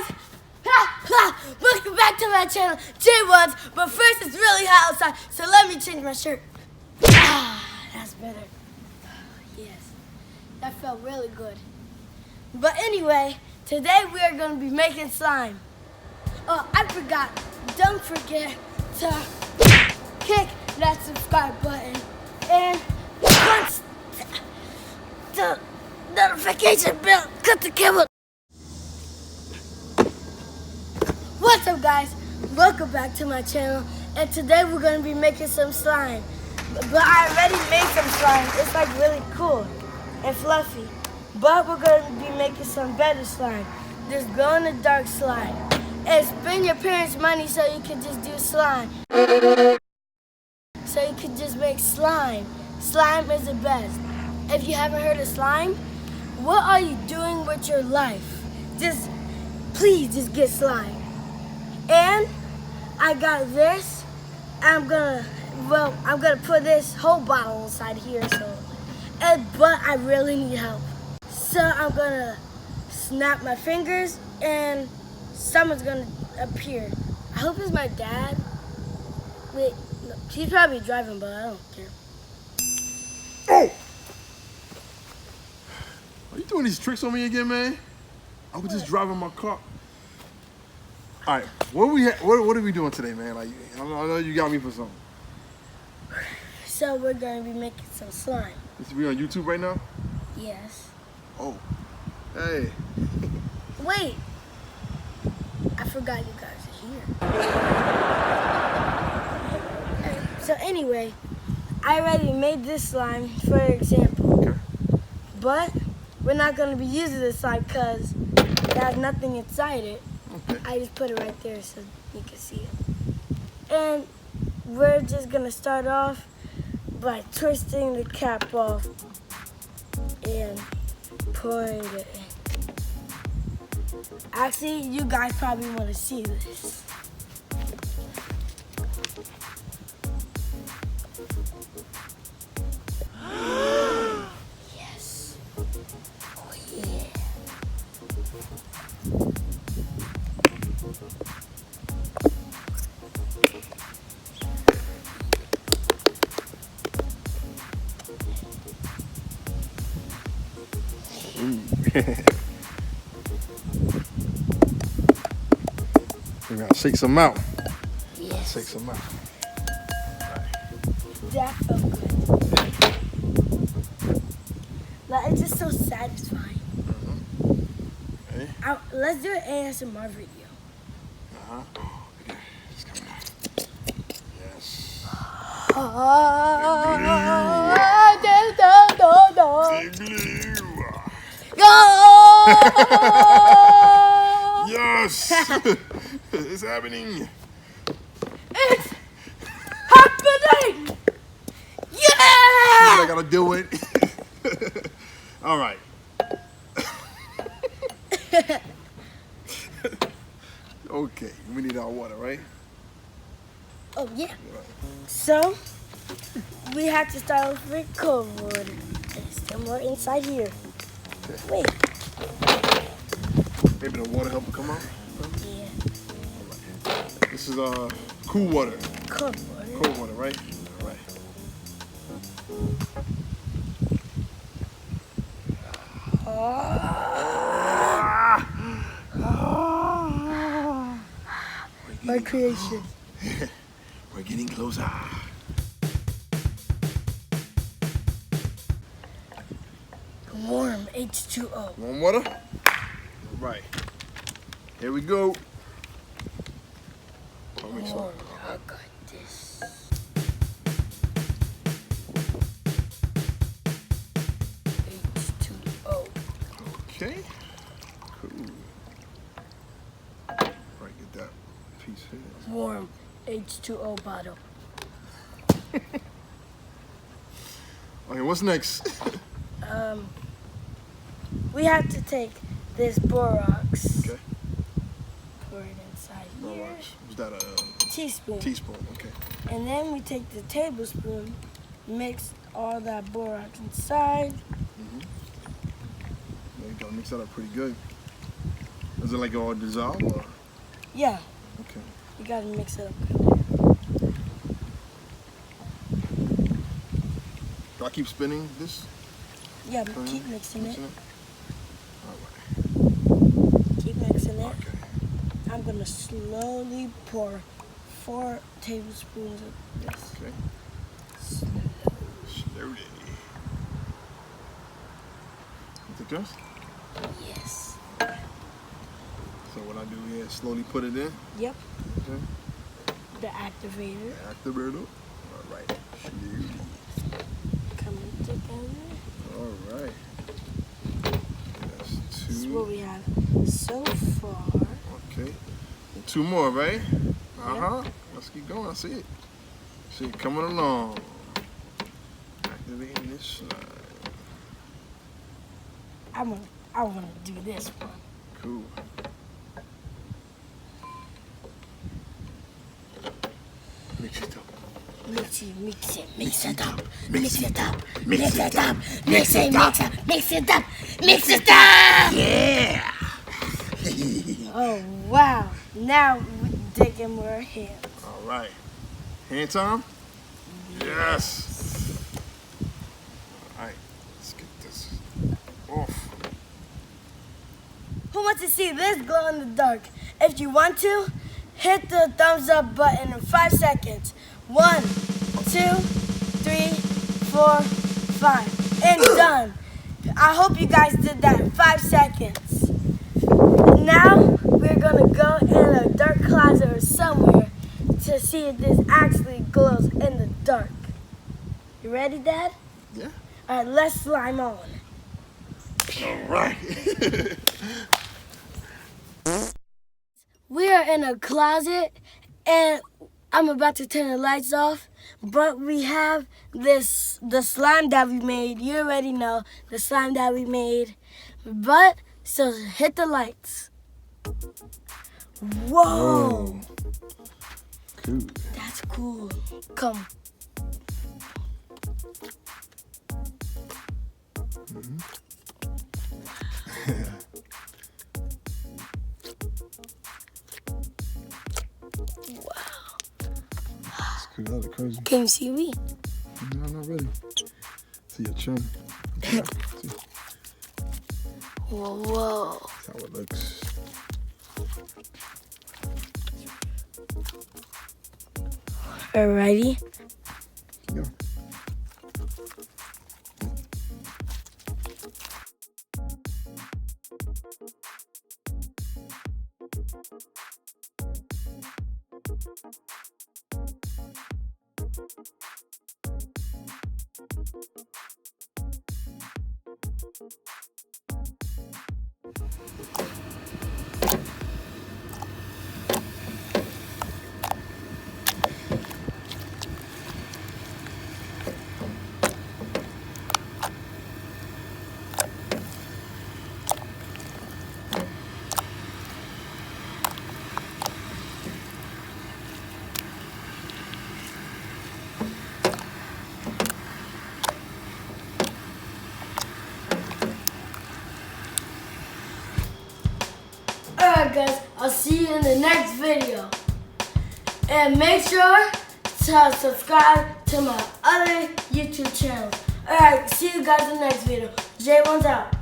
guys, welcome back to my channel, J1s. But first, it's really hot outside, so let me change my shirt. That's better. Yes, that felt really good. But anyway, today we are going to be making slime. Oh, I forgot. Don't forget to kick that subscribe button and punch the notification bell. Cut the camera. What's up, guys? Welcome back to my channel, and today we're going to be making some slime. But I already made some slime. It's like really cool and fluffy. But we're going to be making some better slime. This glow-in-the-dark slime. And spend your parents' money so you can just do slime. So you can just make slime. Slime is the best. If you haven't heard of slime, what are you doing with your life? Please just get slime. And I got this. I'm gonna put this whole bottle inside here. But I really need help. So I'm gonna snap my fingers and someone's gonna appear. I hope it's my dad. Wait, no, he's probably driving, but I don't care. Oh! Are you doing these tricks on me again, man? I was just driving my car. All right, what are we doing today, man? Like, I know you got me for something. So we're gonna be making some slime. Is we on YouTube right now? Yes. Oh, hey. Wait. I forgot you guys are here. So anyway, I already made this slime, for example. Okay. But we're not gonna be using this slime because it has nothing inside it. Okay. I just put it right there so you can see it. And we're just gonna start off by twisting the cap off and pouring it in. Actually, you guys probably want to see this. Yes. Oh yeah. We gotta shake some out. Yes. Shake some out. That felt good. Like, it's just so satisfying. Okay. Let's do an ASMR video. Okay. It's coming out. Yes. Big blue. Yes. It's happening. It's happening! Yeah! I gotta do it. All right. Okay, we need our water, right? Oh, yeah. So, we have to start off with cold water. There's still more inside here. Okay. Wait. Maybe the water help come out? Yeah. This is cool water. Cold water. Cold water, right? All right. My creation. We're getting closer. Warm H2O. Warm water? All right. Here we go. Oh, make sure. I got this. H2O. Okay. Cool. Right, get that piece here. Warm H2O bottle. Okay, what's next? We have to take this borax. Okay. Pour it inside here. Was that a Teaspoon. teaspoon? Okay. And then we take the tablespoon, mix all that borax inside. There you go. Mix that up pretty good. Is it like all dissolved? Or? Yeah, Okay. you gotta mix it up. Do I keep spinning this? Yeah, but keep mixing it. All right. Keep mixing it. Okay. I'm gonna slowly pour 4 tablespoons of this. Okay. Slowly. Slowly. Is it just? Yes. So what I do here is slowly put it in. Yep. Okay. The activator Activator. All right. Slowly. coming together. All right. That's This is 2. what we have so far. Okay. 2 more, right? Uh-huh. Let's keep going. I see it. See it coming along. Activating this slide. I wanna do this one. Cool. Mix it up. Mix it up, mix it up, mix it up, mix it up, mix it up, mix it up! Yeah! Oh wow! Now we're digging more hands. All right. Hand time? Yes! All right. Let's get this off. Who wants to see this glow in the dark? If you want to, hit the thumbs up button in 5 seconds. 1, 2, 3, 4, 5, and done. I hope you guys did that in 5 seconds. Now we're gonna go in a dark closet or somewhere to see if this actually glows in the dark. You ready, Dad? Yeah. All right, let's slime on. All right. We are in a closet and I'm about to turn the lights off, but we have the slime that we made. You already know the slime that we made. But, so hit the lights. Whoa! Cool. That's cool. Come. That was crazy. Can you see me? No, not really. See your chin. See Whoa. how it looks. Alrighty. Go. Alright guys, I'll see you in the next video. And make sure to subscribe to my other YouTube channel. Alright, see you guys in the next video. J1's out.